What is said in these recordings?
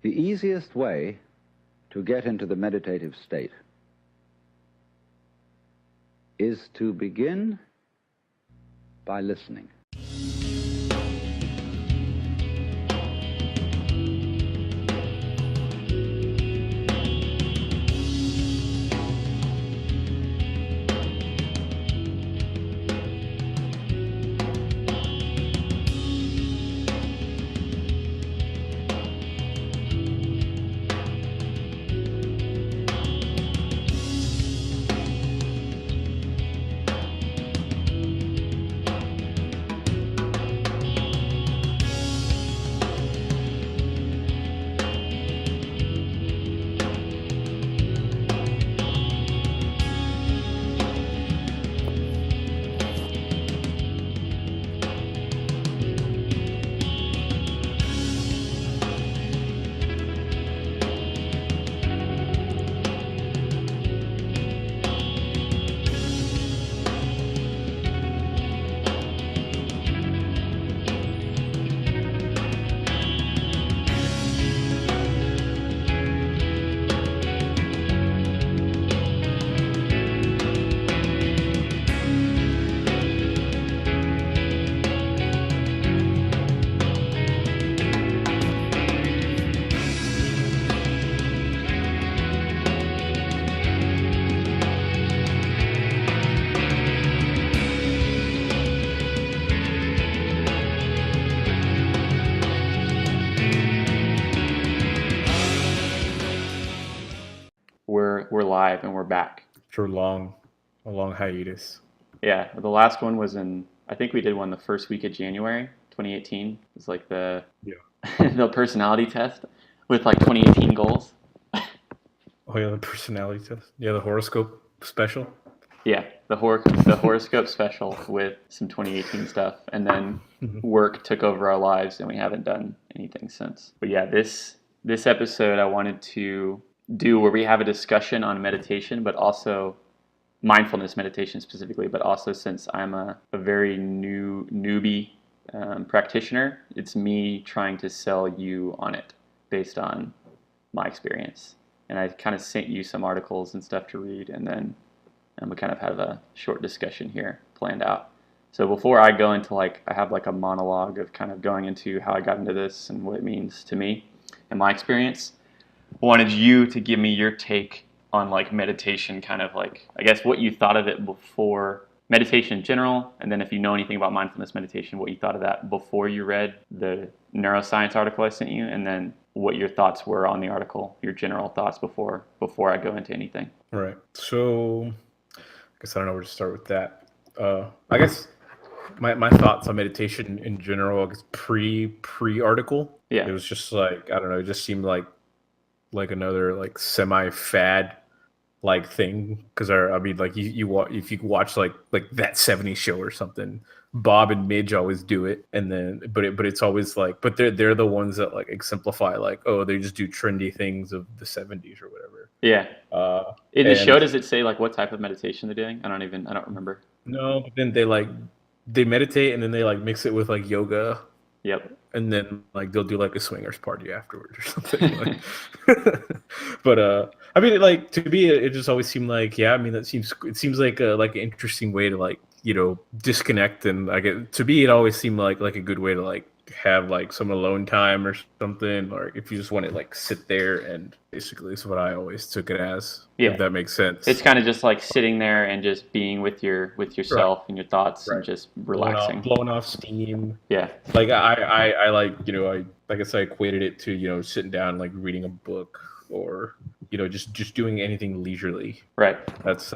The easiest way to get into the meditative state is to begin by listening. We're live and we're back. For a long hiatus. Yeah, the last one was I think we did one the first week of January 2018. It was like the the personality test with like 2018 goals. Oh yeah, the personality test. Yeah, the horoscope special. Yeah, the horoscope special with some 2018 stuff, and then work took over our lives, and we haven't done anything since. But yeah, this episode I wanted to do where we have a discussion on meditation, but also mindfulness meditation specifically, but also since I'm a very newbie practitioner, it's me trying to sell you on it based on my experience. And I kind of sent you some articles and stuff to read, and then we kind of have a short discussion here planned out. So before I go into I have a monologue of kind of going into how I got into this and what it means to me and my experience, I wanted you to give me your take on meditation, kind of I guess what you thought of it before, meditation in general, and then if you know anything about mindfulness meditation, what you thought of that before you read the neuroscience article I sent you, and then what your thoughts were on the article, your general thoughts before I go into anything. Right. So I guess I don't know where to start with that. I guess my thoughts on meditation in general, I guess pre-article. Yeah. It was just I don't know, it just seemed like another semi-fad thing, because I mean you if you watch like that 70s show or something, Bob and Midge always do it, and then but it's always but they're the ones that exemplify they just do trendy things of the 70s or whatever. Yeah. In the show, does it say what type of meditation they're doing? I don't remember. No, but then they meditate, and then they mix it with yoga. Yep. And then they'll do a swingers party afterwards or something. But I mean, to me, it just always seemed I mean, it seems like an interesting way to disconnect, and to me, it always seemed like a good way to have some alone time or something, or if you just want to sit there, and basically is what I always took it as. Yeah. If that makes sense. It's kind of just sitting there and just being with yourself, right, and your thoughts, right, and just relaxing, blowing off steam. Yeah. I guess I equated it to sitting down reading a book, or just doing anything leisurely. Right. That's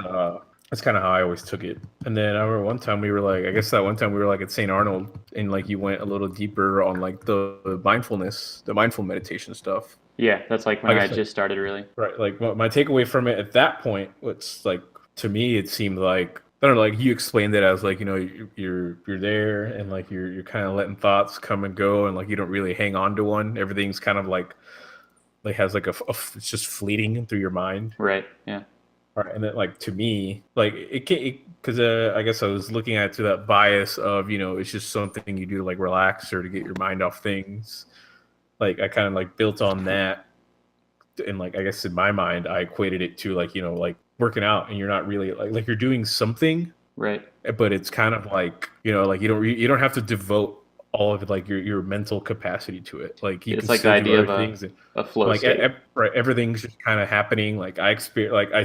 kind of how I always took it. And then I remember one time we were at St. Arnold, and you went a little deeper on the mindful meditation stuff. Yeah, that's when I just started, really. Right. My takeaway from it at that point was to me, it seemed I don't know, you explained it as you're there, and you're kind of letting thoughts come and go, and you don't really hang on to one. Everything's kind of has it's just fleeting through your mind. Right. Yeah. Right. And then to me, because I guess I was looking at it through that bias of it's just something you do to relax or to get your mind off things. like I kind of like built on that, and like I guess in my mind I equated it to like, you know, like working out, and you're not really like you're doing something, Right. but it's kind of like, you know, like you don't have to devote all of it, like your mental capacity to it. Like you It's can like the still do idea other of things, and a flow like state. right, everything's just kind of happening. Like I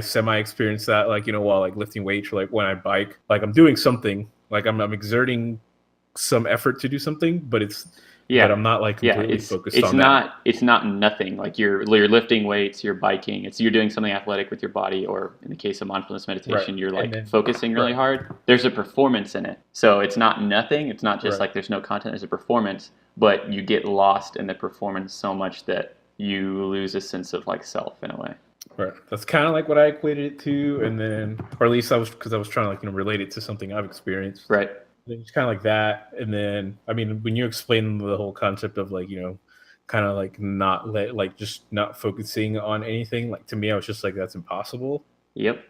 semi experience that, like, you know, while like lifting weights, or like when I bike, like I'm doing something, like I'm exerting some effort to do something, but Yeah. I'm not like Yeah, completely focused on that. it's not nothing. Like you're lifting weights, you're biking. You're doing something athletic with your body, or in the case of mindfulness Right. meditation, you're And like then focusing really right, hard. There's a performance in it. So it's not nothing. It's not just right. like there's no content, there's a performance, but you get lost in the performance so much that you lose a sense of like self in a way. Right. That's kind of like what I equated it to, and then, or at least because I was trying to like, you know, relate it to something I've experienced. Right. It's kind of like that, and then I mean, when you explain the whole concept of like, you know, kind of like just not focusing on anything, like to me, I was just like, that's impossible. Yep.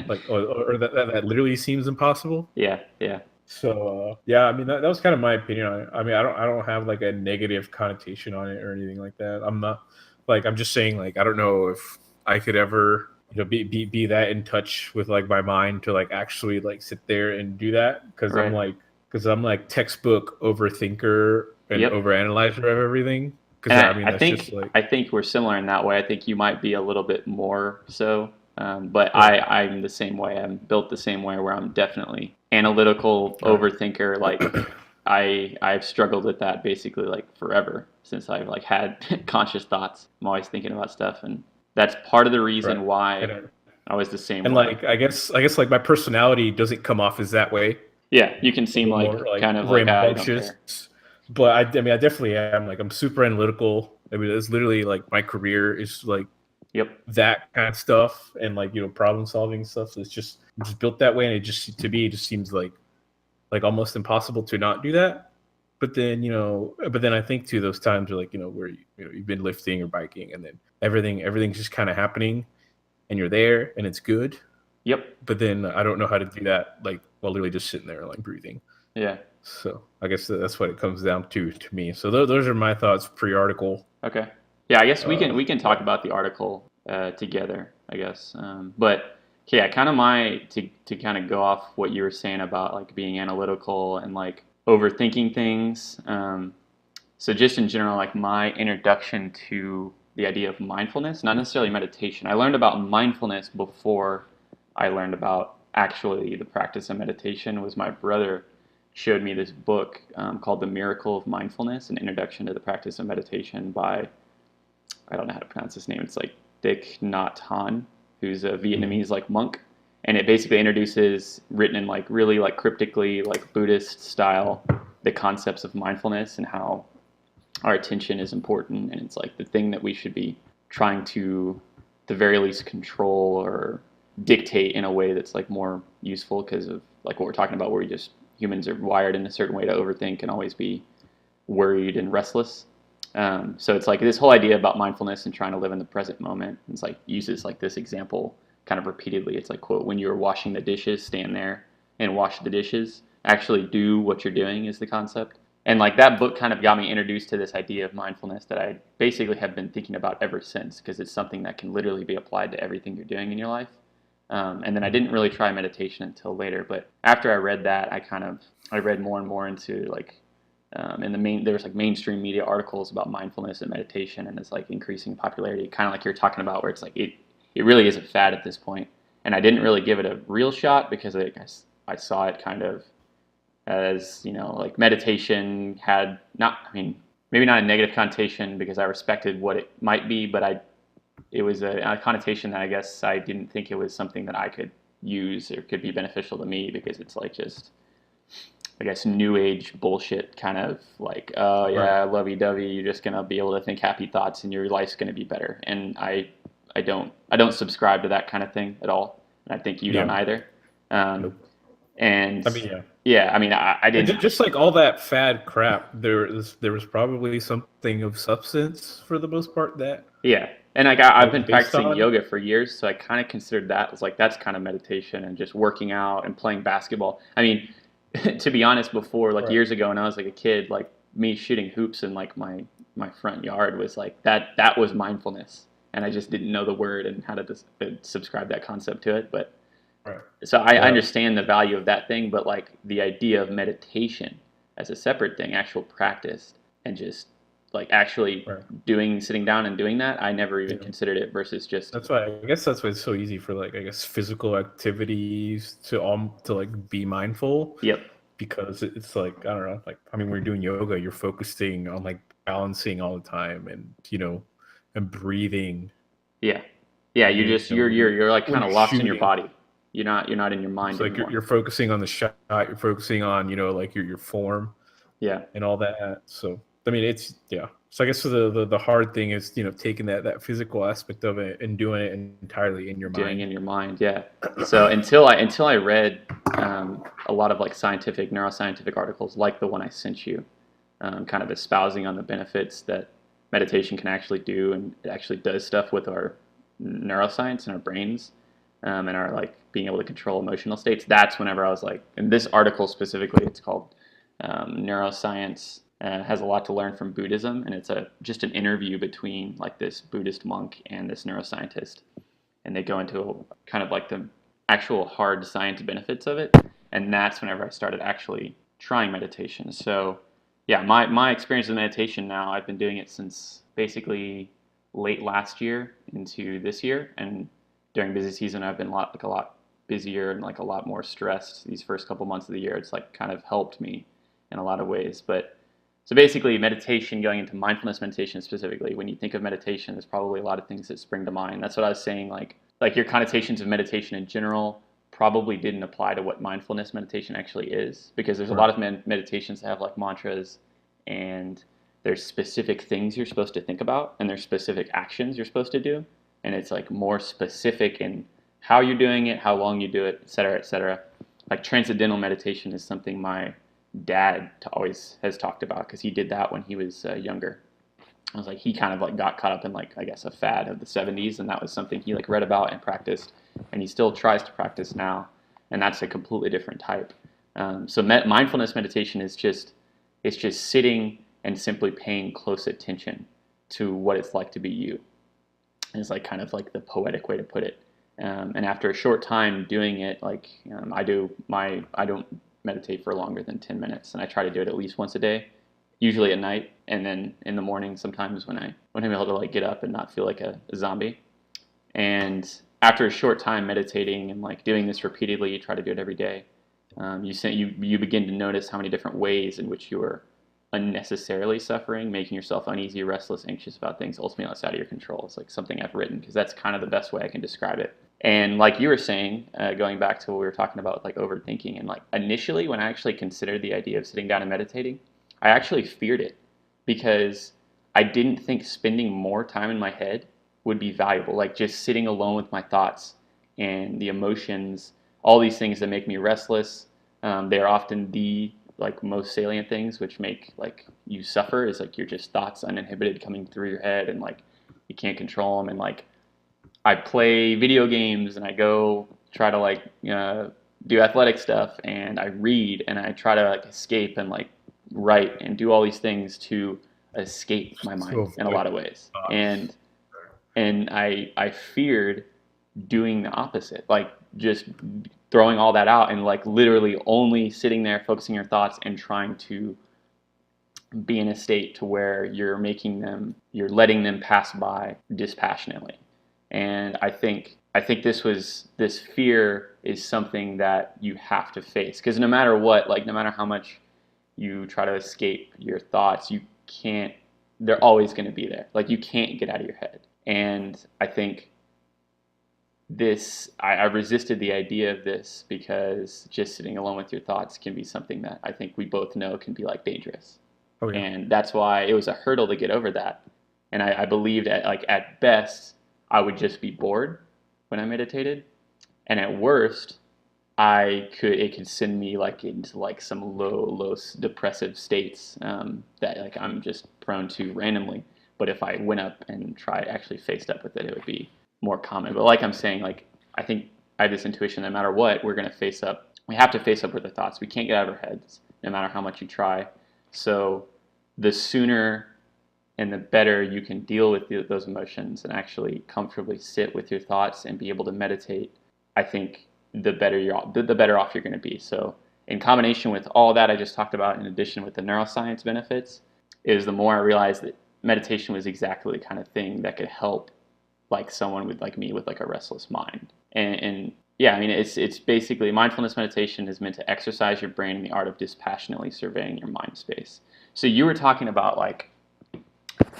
Like, or that literally seems impossible. Yeah, yeah. So yeah, I mean that was kind of my opinion on it. I mean, I don't have like a negative connotation on it or anything like that. I'm not like, I'm just saying, like, I don't know if I could ever, you know, be that in touch with like my mind to like actually like sit there and do that, Right. because I'm like textbook overthinker and Yep. overanalyzer of everything. Because And I mean, that's just like I think we're similar in that way. I think you might be a little bit more so, but right, I'm the same way. I'm built the same way, where I'm definitely analytical right, overthinker. Like I've struggled with that basically like forever since I've like had conscious thoughts. I'm always thinking about stuff, and that's part of the right. reason why And I was the same and way. like I guess like my personality doesn't come off as that way. Yeah, you can A seem little like more like kind of like you don't rambunctious, care. but I mean, I definitely am. Like, I'm super analytical. I mean, it's literally like my career is like Yep. that kind of stuff, and like, you know, problem solving stuff. So it's just I'm just built that way, and it just, to me, it just seems like almost impossible to not do that. But then, you know, but then I think too, those times are like, you know, where you know, you've been lifting or biking, and then everything's just kind of happening, and you're there, and it's good. Yep. But then I don't know how to do that, like, while literally just sitting there, like breathing. Yeah. So I guess that's what it comes down to me. So those are my thoughts pre-article. Okay. Yeah, I guess we can talk Yeah. about the article together, I guess. But yeah, kind of my to kind of go off what you were saying about like being analytical and like overthinking things. So just in general, like my introduction to the idea of mindfulness, not necessarily meditation. I learned about mindfulness before I learned about actually the practice of meditation. Was my brother showed me this book called The Miracle of Mindfulness, an introduction to the practice of meditation by, I don't know how to pronounce his name. It's like Thich Nhat Hanh, who's a Vietnamese like monk. And it basically introduces, written in like really like cryptically like Buddhist style, the concepts of mindfulness and how our attention is important. And it's like the thing that we should be trying to, the very least, control or dictate in a way that's like more useful, because of like what we're talking about, where we just, humans are wired in a certain way to overthink and always be worried and restless. So it's like this whole idea about mindfulness and trying to live in the present moment. It's like uses like this example kind of repeatedly. It's like, quote, when you're washing the dishes, stand there and wash the dishes. Actually do what you're doing is the concept. And like that book kind of got me introduced to this idea of mindfulness that I basically have been thinking about ever since, because it's something that can literally be applied to everything you're doing in your life. And then I didn't really try meditation until later. But after I read that, I read more and more into like, in there's like mainstream media articles about mindfulness and meditation, and it's like increasing popularity, kind of like you're talking about, where it's like it really is a fad at this point. And I didn't really give it a real shot because I saw it kind of as, you know, like meditation had not, I mean, maybe not a negative connotation, because I respected what it might be, but it was a connotation that I guess I didn't think it was something that I could use or could be beneficial to me, because it's like just, I guess, new age bullshit, kind of like, oh yeah, Right. lovey-dovey, you're just gonna be able to think happy thoughts and your life's gonna be better. And I don't subscribe to that kind of thing at all, and I think you don't Yeah. either. Um, Nope. and I mean, yeah. yeah, I mean, I And didn't. just like all that fad crap, there was probably something of substance for the most part that Yeah, and like that I've was been based practicing on. yoga for years, so I kind of considered that as like that's kind of meditation, and just working out and playing basketball. I mean, to be honest, before, like Right. years ago when I was like a kid, like me shooting hoops in like my my front yard was like that was mindfulness, and I just didn't know the word and how to subscribe that concept to it. But Right. so I understand the value of that thing, but like the idea of meditation as a separate thing, actual practice, and just like actually sitting down and doing that, I never even considered it versus just. That's why I guess that's why it's so easy for like, I guess, physical activities to like be mindful. Yep. Because it's like, I don't know, like, I mean, when you're doing yoga, you're focusing on like balancing all the time and, and breathing. Yeah. You're like kind of lost in your body. You're not in your mind. It's like anymore. You're focusing on the shot. You're focusing on like your form. Yeah. And all that. So I mean, it's So I guess the hard thing is taking that physical aspect of it and doing it entirely in your mind. Doing in your mind, yeah. So until I read a lot of like neuroscientific articles like the one I sent you, kind of espousing on the benefits that meditation can actually do, and it actually does stuff with our neuroscience and our brains, and our like being able to control emotional states. That's whenever I was like, in this article specifically, it's called Neuroscience has a lot to learn from Buddhism, and it's just an interview between like this Buddhist monk and this neuroscientist, and they go into kind of like the actual hard science benefits of it, and that's whenever I started actually trying meditation. So yeah, my experience with meditation now, I've been doing it since basically late last year into this year, and during busy season I've been a lot busier and like a lot more stressed these first couple months of the year. It's like kind of helped me in a lot of ways. But so basically meditation, going into mindfulness meditation specifically, when you think of meditation, there's probably a lot of things that spring to mind. That's what I was saying, like your connotations of meditation in general probably didn't apply to what mindfulness meditation actually is, because there's a lot of meditations that have like mantras, and there's specific things you're supposed to think about, and there's specific actions you're supposed to do, and it's like more specific in how you're doing it, how long you do it, et cetera, et cetera. Like transcendental meditation is something my dad always has talked about, because he did that when he was younger. I was like, he kind of like got caught up in like, I guess, a fad of the 70s, and that was something he like read about and practiced, and he still tries to practice now, and that's a completely different type. So mindfulness meditation is just sitting and simply paying close attention to what it's like to be you. And it's like kind of like the poetic way to put it. And after a short time doing it, like I don't meditate for longer than 10 minutes, and I try to do it at least once a day, usually at night, and then in the morning sometimes when I'm able to like get up and not feel like a zombie. And after a short time meditating and like doing this repeatedly, you try to do it every day, you begin to notice how many different ways in which you are unnecessarily suffering, making yourself uneasy, restless, anxious about things ultimately outside of your control. It's like something I've written, because that's kind of the best way I can describe it. And like you were saying, going back to what we were talking about, like overthinking, and like initially when I actually considered the idea of sitting down and meditating, I actually feared it, because I didn't think spending more time in my head would be valuable. Like just sitting alone with my thoughts and the emotions, all these things that make me restless, they're often the like most salient things which make like you suffer, is like you're just thoughts uninhibited coming through your head, and like you can't control them. And like I play video games, and I go try to like do athletic stuff, and I read, and I try to like escape and like write and do all these things to escape my mind in a lot of ways. And I feared doing the opposite, like just throwing all that out and like literally only sitting there focusing your thoughts and trying to be in a state to where you're letting them pass by dispassionately. And I think this fear is something that you have to face, because no matter what, like no matter how much you try to escape your thoughts, they're always going to be there. Like you can't get out of your head. And I think I resisted the idea of this, because just sitting alone with your thoughts can be something that I think we both know can be like dangerous. Oh, yeah. And that's why it was a hurdle to get over that. And I believed at best I would just be bored when I meditated, and at worst it could send me like into like some low depressive states that like I'm just prone to randomly. But if I went up and actually faced up with it, it would be more common. But like I'm saying, like I think I have this intuition that no matter what, we have to face up with our thoughts. We can't get out of our heads no matter how much you try. So the sooner and the better you can deal with those emotions and actually comfortably sit with your thoughts and be able to meditate, I think the better off you're going to be. So in combination with all that I just talked about, in addition with the neuroscience benefits, is the more I realized that meditation was exactly the kind of thing that could help like someone with like me with like a restless mind. And yeah, I mean, it's basically mindfulness meditation is meant to exercise your brain in the art of dispassionately surveying your mind space. So you were talking about like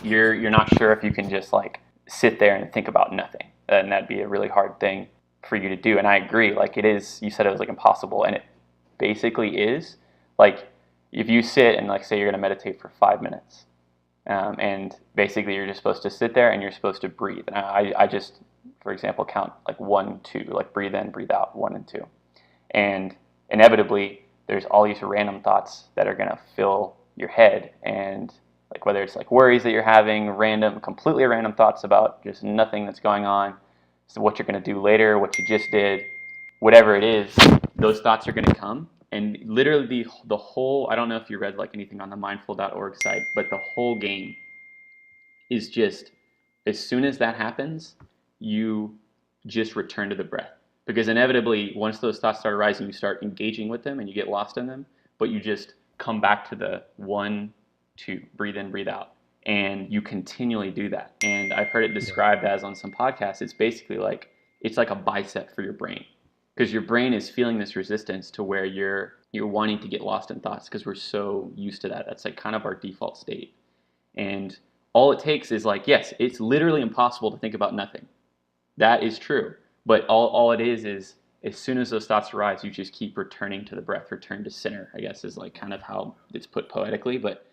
you're not sure if you can just like sit there and think about nothing, and that'd be a really hard thing for you to do. And I agree, like it is. You said it was like impossible, and it basically is. Like if you sit and like say you're going to meditate for 5 minutes, and basically you're just supposed to sit there and you're supposed to breathe. And I just, for example, count like 1, 2, like breathe in, breathe out, 1 and 2, and inevitably there's all these random thoughts that are going to fill your head, and like whether it's like worries that you're having, completely random thoughts about just nothing that's going on, so what you're going to do later, what you just did, whatever it is, those thoughts are going to come. And literally the whole, I don't know if you read like anything on the mindful.org site, but the whole game is just, as soon as that happens, you just return to the breath. Because inevitably, once those thoughts start arising, you start engaging with them and you get lost in them, but you just come back to the 1, 2, breathe in, breathe out. And you continually do that. And I've heard it described as on some podcasts, it's basically like, it's like a bicep for your brain. Because your brain is feeling this resistance to where you're wanting to get lost in thoughts because we're so used to that. That's like kind of our default state. And all it takes is like, yes, it's literally impossible to think about nothing. That is true. But all it is as soon as those thoughts arise, you just keep returning to the breath, return to center, I guess is like kind of how it's put poetically. But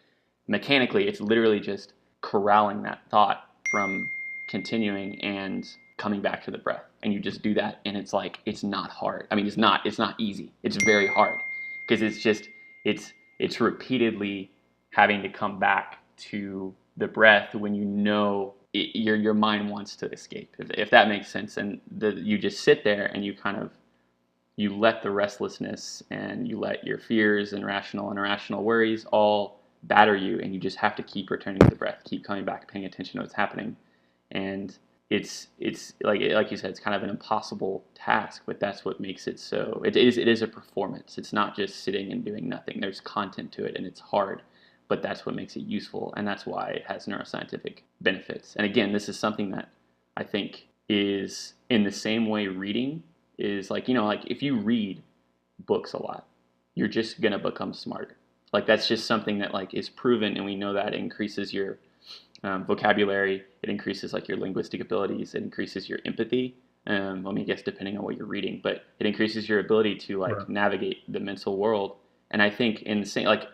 mechanically, it's literally just corralling that thought from continuing and coming back to the breath. And you just do that, and it's like, it's not hard. I mean, it's not easy. It's very hard because it's repeatedly having to come back to the breath when you know your mind wants to escape, if that makes sense. And you just sit there and you let the restlessness and you let your fears and rational and irrational worries all batter you, and you just have to keep returning to the breath, keep coming back, paying attention to what's happening. And it's like you said, it's kind of an impossible task, but that's what makes it so. It is a performance. It's not just sitting and doing nothing. There's content to it, and it's hard, but that's what makes it useful, and that's why it has neuroscientific benefits. And again, this is something that I think is in the same way reading is like, like if you read books a lot, you're just gonna become smarter. Like that's just something that like is proven, and we know that it increases your vocabulary, it increases like your linguistic abilities, it increases your empathy. I mean, I guess depending on what you're reading, but it increases your ability to like navigate the mental world. And I think in the same, like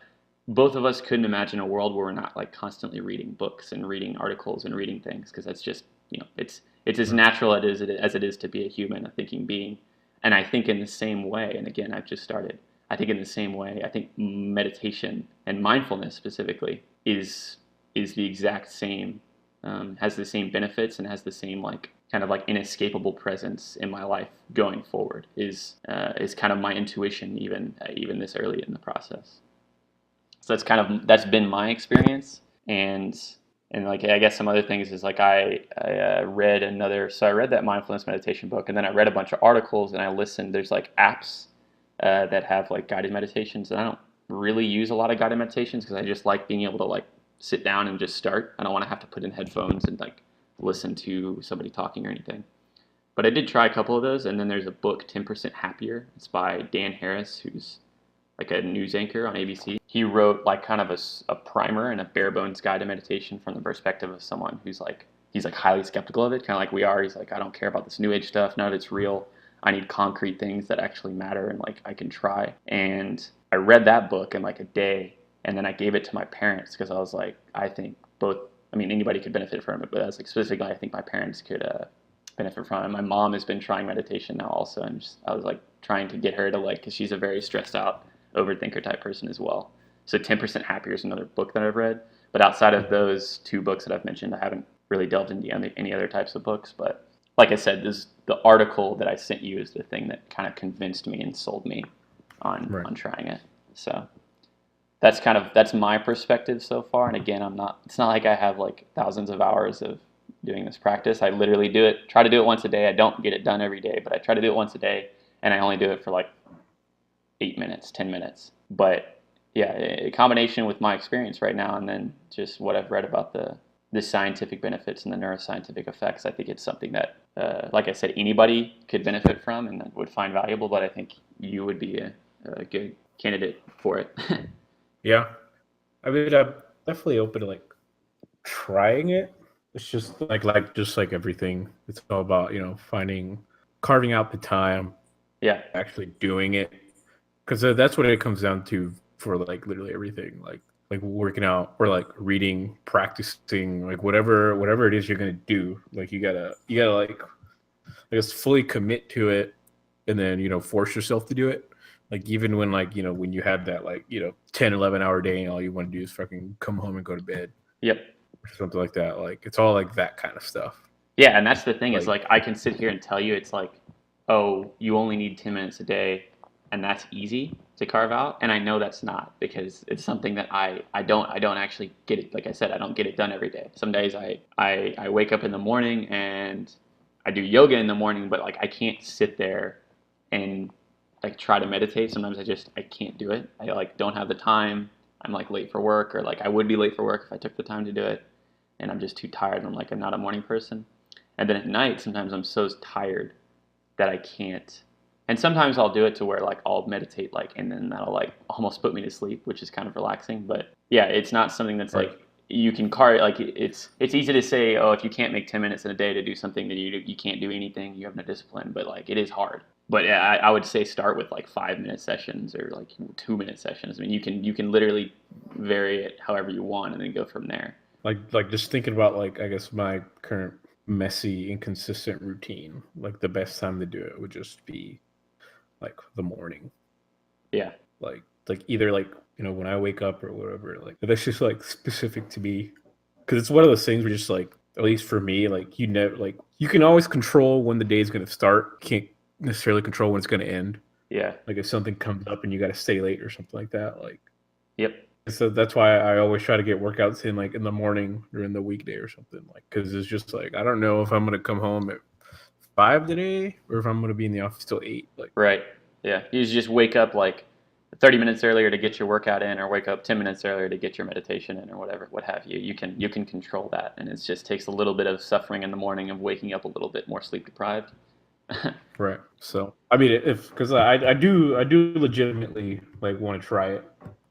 both of us couldn't imagine a world where we're not like constantly reading books and reading articles and reading things, because that's just, it's as natural as it is to be a human, a thinking being. And I think in the same way, and again, I've just started, I think in the same way, I think meditation and mindfulness specifically is the exact same, has the same benefits and has the same like kind of like inescapable presence in my life going forward, is kind of my intuition even this early in the process. So that's been my experience. And like I guess some other things is like I read that mindfulness meditation book, and then I read a bunch of articles, and I listened. There's like apps that have like guided meditations, and I don't really use a lot of guided meditations because I just like being able to like sit down and just start. I don't want to have to put in headphones and like listen to somebody talking or anything. But I did try a couple of those, and then there's a book, 10% Happier. It's by Dan Harris, who's like a news anchor on ABC. He wrote like kind of a primer and a bare bones guided meditation from the perspective of someone who's like, he's like highly skeptical of it, kind of like we are. He's like, I don't care about this new age stuff. None of it's real. I need concrete things that actually matter and like I can try. And I read that book in like a day, and then I gave it to my parents because I was like, I think anybody could benefit from it, but I was like, specifically, I think my parents could benefit from it. My mom has been trying meditation now also, and I was like trying to get her to like, because she's a very stressed out overthinker type person as well. So 10% Happier is another book that I've read. But outside of those two books that I've mentioned, I haven't really delved into any other types of books. But like I said, the article that I sent you is the thing that kind of convinced me and sold me on trying it. So that's my perspective so far. And again, it's not like I have like thousands of hours of doing this practice. I literally try to do it once a day. I don't get it done every day, but I try to do it once a day, and I only do it for like 8 minutes, 10 minutes. But yeah, a combination with my experience right now and then just what I've read about the scientific benefits and the neuroscientific effects, I think it's something that, like I said, anybody could benefit from and would find valuable, but I think you would be a good candidate for it. Yeah. I mean, I'm definitely open to like trying it. It's just like everything. It's all about, carving out the time, Yeah. actually doing it. Because that's what it comes down to for like literally everything. Like working out or like reading, practicing, like whatever it is you're gonna do. Like you gotta like I guess fully commit to it and then, force yourself to do it. Like even when like, when you have that like, 10, 11-hour day and all you want to do is fucking come home and go to bed Yep. or something like that. Like it's all like that kind of stuff. Yeah, and that's the thing is Like, like I can sit here and tell you it's like, oh, you only need 10 minutes a day, and that's easy to carve out. And I know that's not, because it's something that I don't actually get it. Like I said, I don't get it done every day. Some days I wake up in the morning and I do yoga in the morning, but like I can't sit there and like try to meditate. Sometimes I can't do it. I like don't have the time. I'm like late for work, or like I would be late for work if I took the time to do it, and I'm just too tired. I'm not a morning person. And then at night, sometimes I'm so tired that I can't. And sometimes I'll do it to where like I'll meditate, like, and then that'll like almost put me to sleep, which is kind of relaxing. But yeah, it's not something that's right. like you can carve. Like it's easy to say, oh, if you can't make 10 minutes in a day to do something, then you can't do anything. You have no discipline. But like it is hard. But yeah, I would say start with like 5-minute sessions or like 2-minute sessions. I mean, you can literally vary it however you want, and then go from there. Like just thinking about like I guess my current messy, inconsistent routine. Like the best time to do it would just be like the morning. Yeah. Like either like when I wake up or whatever. Like that's just like specific to me because it's one of those things where just like at least for me, like like you can always control when the day's gonna start. Can't necessarily control when it's gonna end. Yeah. Like if something comes up and you got to stay late or something like that. Like Yep. so that's why I always try to get workouts in like in the morning during the weekday or something, like because it's just like I don't know if I'm gonna come home at 5 today or if I'm gonna be in the office till 8. Like Right. Yeah. You just wake up like 30 minutes earlier to get your workout in, or wake up 10 minutes earlier to get your meditation in, or whatever, what have you. You can control that, and it just takes a little bit of suffering in the morning of waking up a little bit more sleep deprived. right. So I mean, if because I do legitimately like want to try it,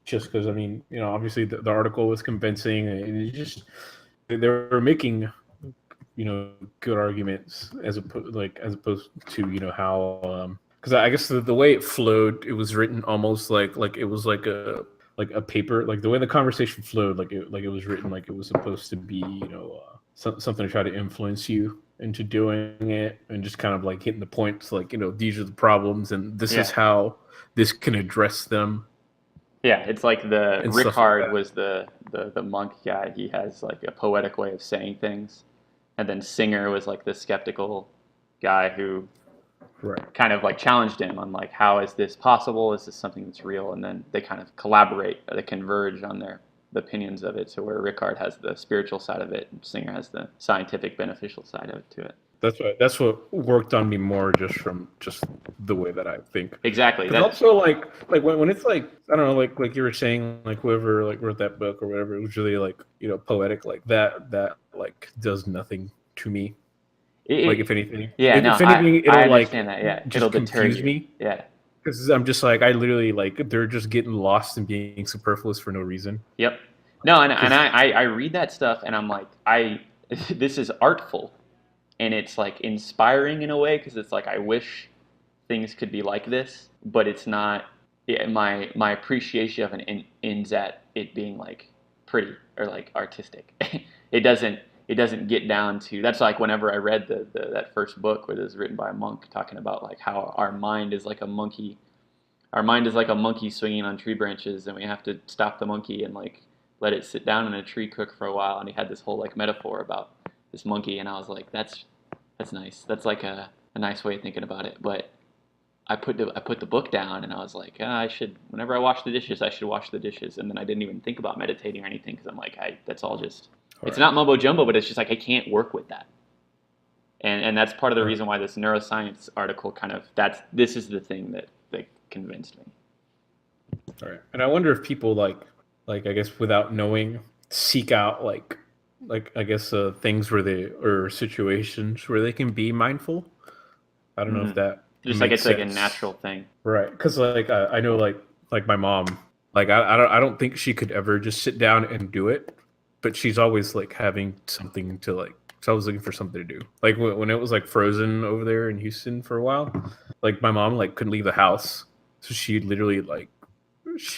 just because I mean obviously the article was convincing and it just they were making good arguments as opposed to how because I guess the way it flowed, it was written almost like it was like a paper, like the way the conversation flowed, like it was written like it was supposed to be something to try to influence you into doing it, and just kind of like hitting the points, like these are the problems and this is how this can address them. Yeah, it's like the And stuff like Rickard that. was the monk guy. He has like a poetic way of saying things, and then Singer was like the skeptical guy who Right. kind of like challenged him on like, how is this possible? Is this something that's real? And then they kind of collaborate, they converge on the opinions of it. So where Rickard has the spiritual side of it, and Singer has the scientific beneficial side of it to it. That's what worked on me more, just from just the way that I think. Exactly. Because also like when it's like I don't know, like you were saying, like whoever like wrote that book or whatever, it was really like poetic, like that like does nothing to me. Like if anything, yeah, no, if anything, I it'll like understand that. Yeah, it'll just deter confuse you. me. Yeah. Because I'm just like I literally like they're just getting lost and being superfluous for no reason. Yep. No, and Because I read that stuff and I'm like, this is artful, and it's like inspiring in a way, because it's like I wish things could be like this, but it's not. Yeah, my appreciation of it ends at it being like pretty or like artistic. It doesn't get down to. That's like whenever I read that first book where it was written by a monk talking about like how our mind is like a monkey. Our mind is like a monkey swinging on tree branches, and we have to stop the monkey and like let it sit down in a tree, cook for a while. And he had this whole like metaphor about this monkey, and I was like, that's nice. That's like a nice way of thinking about it. But I put the book down, and I was like, whenever I wash the dishes, I should wash the dishes. And then I didn't even think about meditating or anything, because I'm like, that's all just, it's not mumbo jumbo, but it's just like, I can't work with that. And that's part of the reason why this neuroscience article this is the thing that convinced me. All right. And I wonder if people like I guess without knowing, seek out like I guess things or situations where they can be mindful. I don't know if that just makes it's sense. like a natural thing, right? Because like I know like my mom, like I don't think she could ever just sit down and do it, but she's always like having something to like. So I was looking for something to do. Like when it was like frozen over there in Houston for a while, like my mom like couldn't leave the house, so she literally like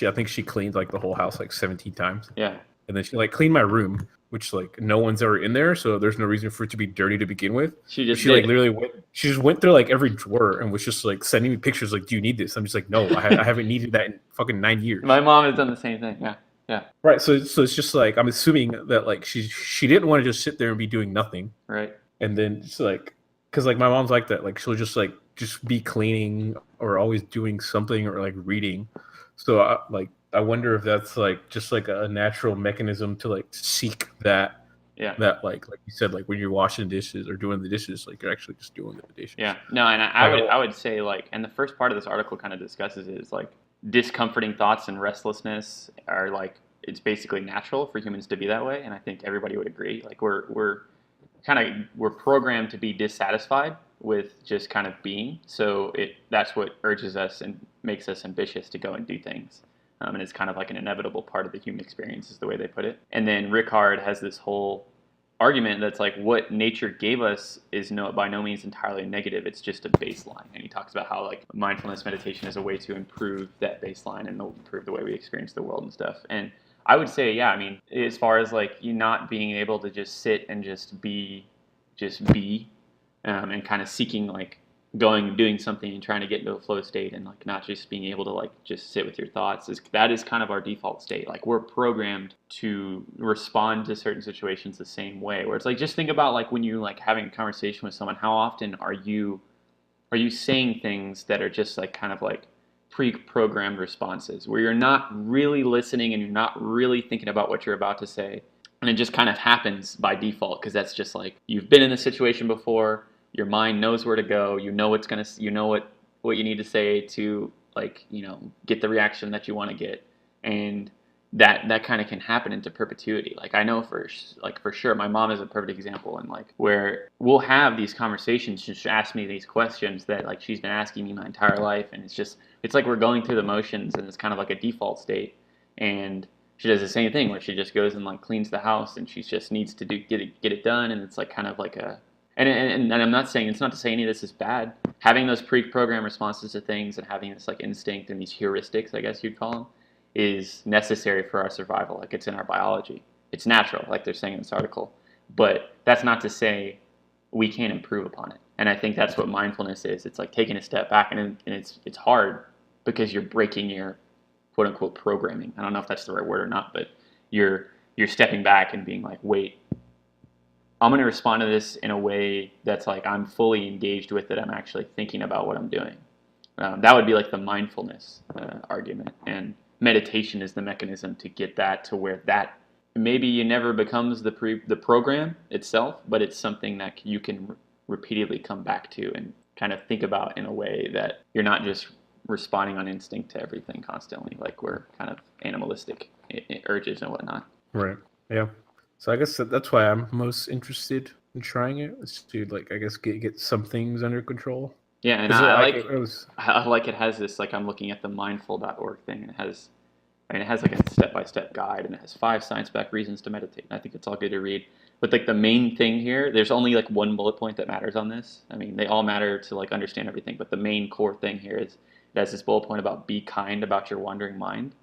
I think she cleaned like the whole house like 17 times. Yeah. And then she like cleaned my room, which like no one's ever in there, so there's no reason for it to be dirty to begin with. She like literally she just went through like every drawer and was just like sending me pictures like, do you need this? I'm just like, no, I haven't needed that in fucking 9 years. My mom has done the same thing. Yeah. Yeah. Right. So it's just like, I'm assuming that like she didn't want to just sit there and be doing nothing. Right. And then it's like, because like my mom's like that, like she'll just be cleaning or always doing something or like reading. So I wonder if that's like just like a natural mechanism to like seek that. Yeah. That like you said, like when you're washing dishes or doing the dishes, like you're actually just doing the dishes. Yeah. No, and I would say like, and the first part of this article kind of discusses it is like discomforting thoughts and restlessness are like, it's basically natural for humans to be that way, and I think everybody would agree. Like we're programmed to be dissatisfied with just kind of being. So that's what urges us and makes us ambitious to go and do things. And it's kind of like an inevitable part of the human experience is the way they put it. And then Rickard has this whole argument that's like what nature gave us is by no means entirely negative. It's just a baseline. And he talks about how like mindfulness meditation is a way to improve that baseline and improve the way we experience the world and stuff. And I would say, yeah, I mean, as far as like you not being able to just sit and just be, and kind of seeking like doing something and trying to get into a flow state and like not just being able to like just sit with your thoughts, that is kind of our default state. Like we're programmed to respond to certain situations the same way, where it's like, just think about like when you like having a conversation with someone, how often are you saying things that are just like kind of like pre-programmed responses where you're not really listening and you're not really thinking about what you're about to say, and it just kind of happens by default because that's just like you've been in the situation before. Your mind knows where to go. You know what you need to say to like get the reaction that you want to get, and that kind of can happen into perpetuity. Like I know for sure, my mom is a perfect example, and like where we'll have these conversations. She'll ask me these questions that like she's been asking me my entire life, and it's like we're going through the motions, and it's kind of like a default state. And she does the same thing where she just goes and like cleans the house, and she just needs to get it done, and it's like kind of like a. And I'm not saying, it's not to say any of this is bad. Having those pre-programmed responses to things and having this like instinct and these heuristics, I guess you'd call them, is necessary for our survival. Like it's in our biology. It's natural, like they're saying in this article. But that's not to say we can't improve upon it. And I think that's what mindfulness is. It's like taking a step back, and it's hard because you're breaking your quote unquote programming. I don't know if that's the right word or not, but you're stepping back and being like, wait, I'm going to respond to this in a way that's like I'm fully engaged with it. I'm actually thinking about what I'm doing. That would be like the mindfulness argument. And meditation is the mechanism to get that to where that maybe it never becomes the program itself, but it's something that you can repeatedly come back to and kind of think about in a way that you're not just responding on instinct to everything constantly, like we're kind of animalistic urges and whatnot. Right. Yeah. So I guess that's why I'm most interested in trying it, is to like I guess get some things under control. Yeah, and I like it has this, like I'm looking at the mindful.org thing, and it has like a step-by-step guide, and it has 5 science-backed reasons to meditate. And I think it's all good to read. But like the main thing here, there's only like one bullet point that matters on this. I mean, they all matter to like understand everything, but the main core thing here is it has this bullet point about be kind about your wandering mind.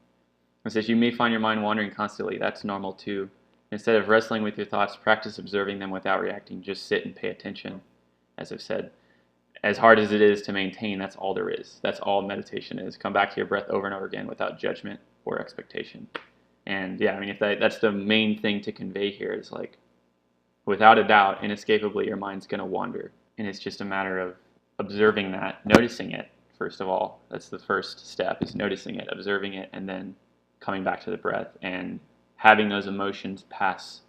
It says you may find your mind wandering constantly. That's normal too. Instead of wrestling with your thoughts, practice observing them without reacting. Just sit and pay attention. As I've said, as hard as it is to maintain, that's all there is. That's all meditation is. Come back to your breath over and over again without judgment or expectation. And yeah, I mean, if that's the main thing to convey here is like, without a doubt, inescapably, your mind's going to wander. And it's just a matter of observing that, noticing it first of all. That's the first step, is noticing it, observing it, and then coming back to the breath and having those emotions pass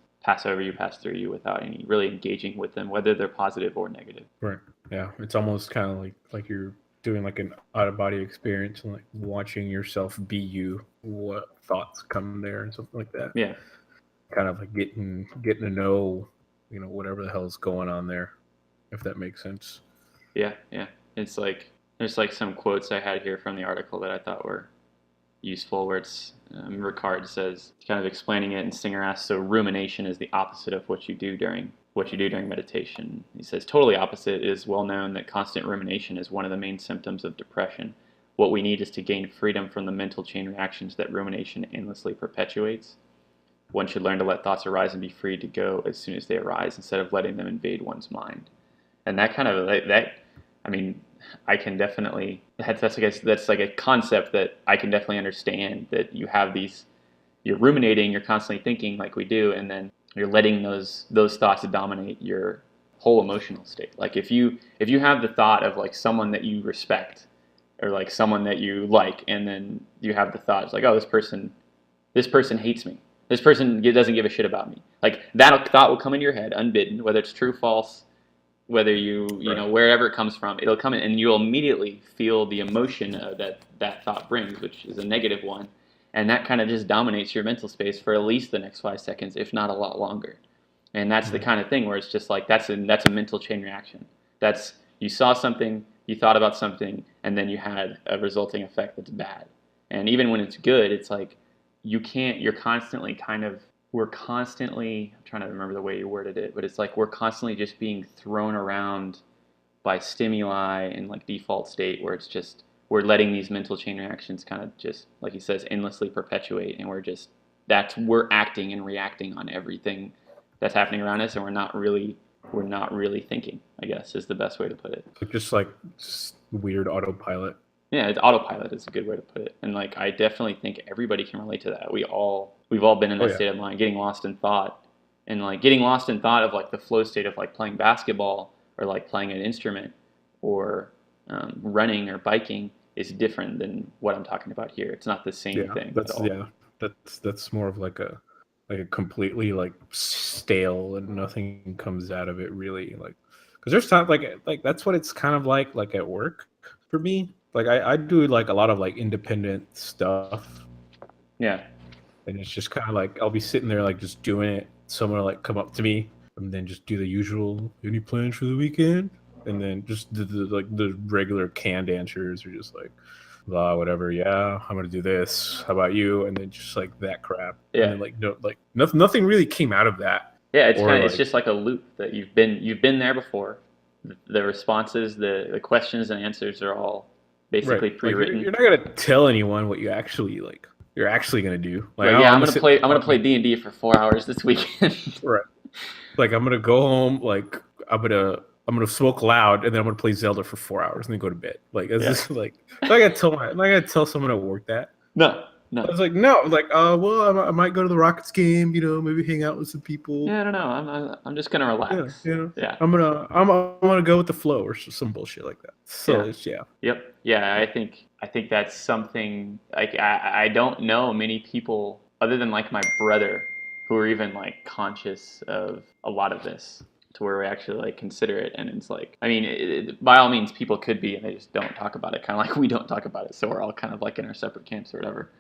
over you, pass through you without any really engaging with them, whether they're positive or negative. Right. Yeah. It's almost kind of like you're doing like an out of body experience and like watching yourself be you, what thoughts come there and something like that. Yeah. Kind of like getting to know, whatever the hell is going on there, if that makes sense. Yeah. It's like, there's like some quotes I had here from the article that I thought were useful, where it's Ricard says, kind of explaining it, and Singer asks, so rumination is the opposite of what you do during meditation. He says, totally opposite. It is well known that constant rumination is one of the main symptoms of depression. What we need is to gain freedom from the mental chain reactions that rumination endlessly perpetuates. One should learn to let thoughts arise and be free to go as soon as they arise, instead of letting them invade one's mind. And that kind of, I mean, I can definitely, that's like a concept that I can definitely understand, that you have these, you're ruminating, you're constantly thinking like we do, and then you're letting those thoughts dominate your whole emotional state. Like if you have the thought of like someone that you respect, or like someone that you like, and then you have the thoughts like, oh, this person hates me, this person doesn't give a shit about me, like that thought will come into your head unbidden, whether it's true, false, whether you know, wherever it comes from, it'll come in, and you'll immediately feel the emotion that thought brings, which is a negative one. And that kind of just dominates your mental space for at least the next 5 seconds, if not a lot longer. And that's the kind of thing where it's just like, that's a mental chain reaction. That's, you saw something, you thought about something, and then you had a resulting effect that's bad. And even when it's good, it's like, you're constantly we're constantly, I'm trying to remember the way you worded it, but it's like we're constantly just being thrown around by stimuli in like default state, where it's just, we're letting these mental chain reactions kind of just, like he says, endlessly perpetuate, and we're acting and reacting on everything that's happening around us, and we're not really thinking, I guess, is the best way to put it. Just weird autopilot. Yeah, it's autopilot is a good way to put it. And like, I definitely think everybody can relate to that. We've all been in that state of mind, getting lost in thought, and like getting lost in thought of like the flow state of like playing basketball, or like playing an instrument, or running or biking is different than what I'm talking about here. It's not the same thing at all. That's more of like a completely like stale, and nothing comes out of it really, like, because there's times like that's what it's kind of like at work for me. Like I do like a lot of like independent stuff. Yeah. And it's just kind of like I'll be sitting there like just doing it. Someone will like come up to me and then just do the usual, any plans for the weekend? And then just the regular canned answers are just like, blah, whatever. Yeah, I'm gonna do this. How about you? And then just like that crap. Yeah. And then nothing really came out of that. Yeah, it's just like a loop that you've been there before. The responses, the questions and answers are all basically pre-written. Like you're not gonna tell anyone what you're actually gonna do. Like, yeah, I'm gonna play D&D for 4 hours this weekend. Right. Like I'm gonna go home. Like I'm gonna smoke loud, and then I'm gonna play Zelda for 4 hours, and then go to bed. Like it's just like I'm not gonna tell someone at work that. No. I was like, no, like, well, I might go to the Rockets game, maybe hang out with some people. Yeah, I don't know. I'm just gonna relax. Yeah. I'm gonna go with the flow, or some bullshit like that. So Yep. Yeah, I think that's something like I don't know many people other than like my brother who are even like conscious of a lot of this, to where we actually like consider it. And it's like, I mean, by all means people could be, and they just don't talk about it, kind of like we don't talk about it, so we're all kind of like in our separate camps or whatever.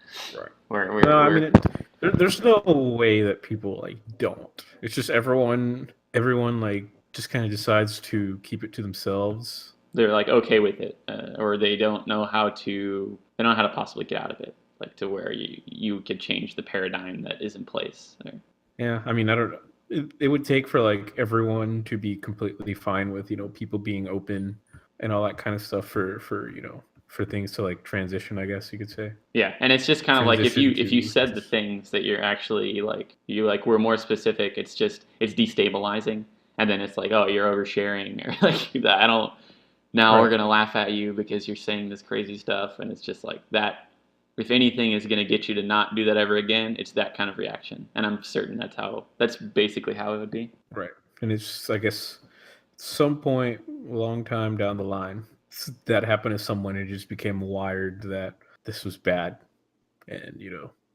Right. I mean, there's no way that people like don't. It's just everyone like just kind of decides to keep it to themselves. They're like okay with it, or they don't know how to possibly get out of it, like to where you could change the paradigm that is in place there. Yeah, I mean, I don't know. It would take for like everyone to be completely fine with people being open and all that kind of stuff for things to like transition, I guess you could say. Yeah, and it's just kind of like if you said the things that you're actually like were more specific, it's destabilizing, and then it's like, oh, you're oversharing, or like I don't. Now we're gonna laugh at you because you're saying this crazy stuff, and it's just like that. If anything is going to get you to not do that ever again, it's that kind of reaction. And I'm certain that's basically how it would be. Right. And it's just, I guess, some point, a long time down the line, that happened to someone and just became wired that this was bad, and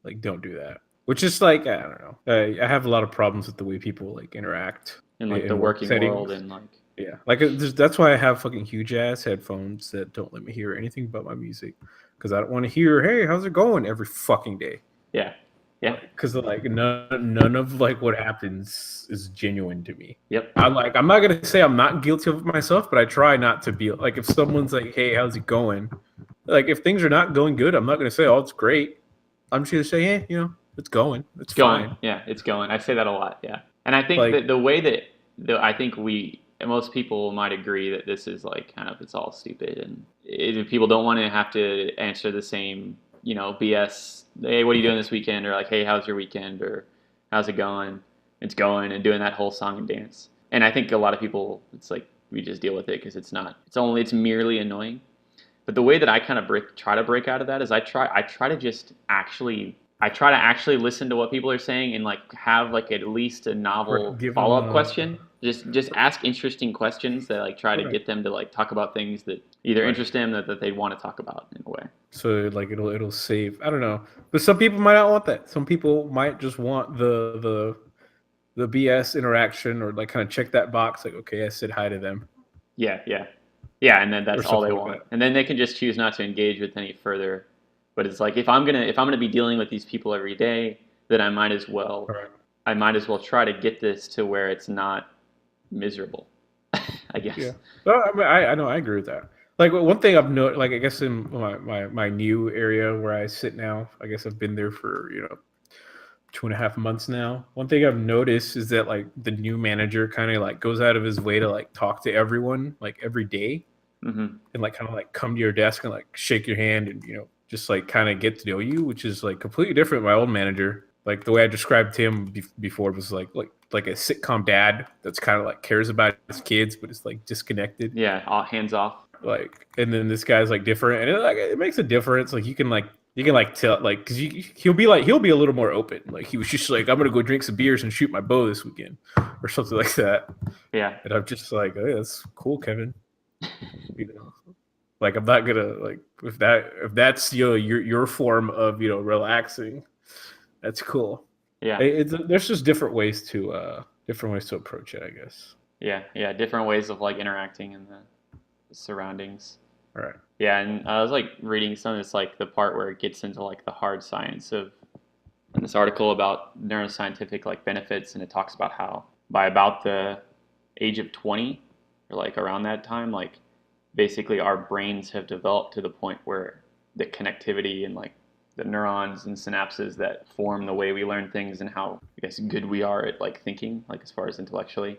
like don't do that. Which is like I don't know. I have a lot of problems with the way people like interact in like the in work working world settings. and like Yeah, like that's why I have fucking huge ass headphones that don't let me hear anything but my music, because I don't want to hear, "Hey, how's it going?" every fucking day. yeah, yeah, Because like none of like what happens is genuine to me. yep, I'm not gonna say I'm not guilty of it myself, but I try not to be like, if someone's like, "Hey, how's it going?" Like if things are not going good, I'm not gonna say, "Oh, it's great." I'm just gonna say, "Hey, it's going. It's it's going. fine." Yeah, it's going. I say that a lot. Yeah, and I think Like that the way that I think most people might agree that this is like kind of it's all stupid and people don't want to have to answer the same BS. Hey, what are you doing this weekend? Or like, hey, how's your weekend? Or how's it going? It's going, and doing that whole song and dance. And I think a lot of people, it's like we just deal with it because it's not. It's merely annoying. But the way that I kind of try to break out of that is I try to just actually listen to what people are saying and like have like at least a novel give them follow up question. Just ask interesting questions that like try to right, get them to like talk about things that either right. interest them that they want to talk about in a way. So like it'll save. I don't know, but some people might not want that. Some people might just want the BS interaction, or like kind of check that box, like, okay, I said hi to them Yeah, yeah, yeah, and then or that's all they something like want, that. and then they can just choose not to engage with any further. But it's like if I'm gonna be dealing with these people every day, then All right. I might as well try to get this to where it's not miserable. I Yeah. guess. Well, I mean, I know I agree with that. Like one thing I've noticed, like I guess in my new area where I sit now, I guess I've been there for 2.5 months now. One thing I've noticed is that like the new manager kind of like goes out of his way to like talk to everyone like every day, Hmm. and like kind of like come to your desk and like shake your hand and just like kind of get to know you, which is like completely different from my old manager. Like the way I described him before was like a sitcom dad that's kind of like cares about his kids but is like disconnected. Yeah, all hands off. Like, and then this guy's like different, and it makes a difference. Like you can tell, like, because he'll be a little more open. Like he was just like, I'm gonna go drink some beers and shoot my bow this weekend or something like that. Yeah, And I'm just like, hey, that's cool, Kevin. Like I'm not gonna like, if that's your form of relaxing, that's cool. yeah, There's just different ways to approach it, I guess. yeah, yeah. Different ways of like interacting in the surroundings. All right. Yeah, and I was like reading some of this, like the part where it gets into like the hard science of in this article about neuroscientific like benefits, and it talks about how by about the age of 20 or like around that time, like basically our brains have developed to the point where the connectivity and like the neurons and synapses that form the way we learn things and how I guess good we are at like thinking, like as far as intellectually,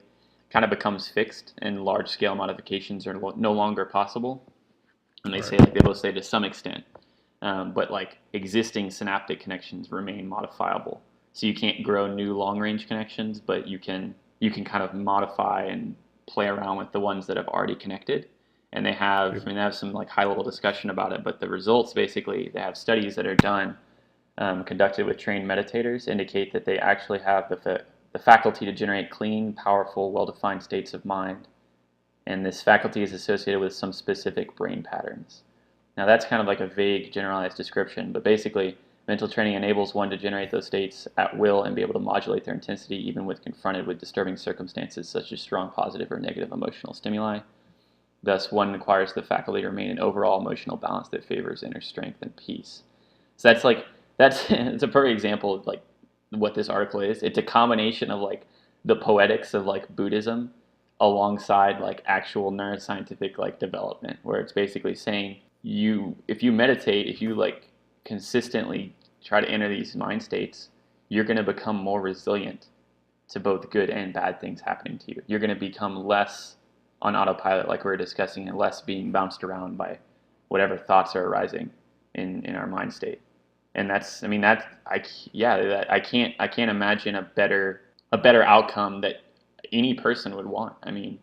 kind of becomes fixed, and large scale modifications are no longer possible. And they All say right. like they both say to some extent, but like existing synaptic connections remain modifiable. So you can't grow new long range connections, but you can kind of modify and play around with the ones that have already connected. And Yep. they have some like high level discussion about it, but the results basically they have studies that are done conducted with trained meditators indicate that they actually have the faculty to generate clean, powerful, well defined states of mind, and this faculty is associated with some specific brain patterns. Now, that's kind of like a vague, generalized description, but basically, mental training enables one to generate those states at will and be able to modulate their intensity even when confronted with disturbing circumstances such as strong positive or negative emotional stimuli. Thus, one acquires the faculty to remain in overall emotional balance that favors inner strength and peace. So that's it's a perfect example of like what this article is. It's a combination of like the poetics of like Buddhism alongside like actual neuroscientific like development, where it's basically saying if you meditate, if you like consistently try to enter these mind states, you're going to become more resilient to both good and bad things happening to you. You're going to become less on autopilot, like we were discussing, and less being bounced around by whatever thoughts are arising in our mind state. And that's, I mean, that's, I, yeah, that, I can't imagine a better outcome that any person would want. I mean,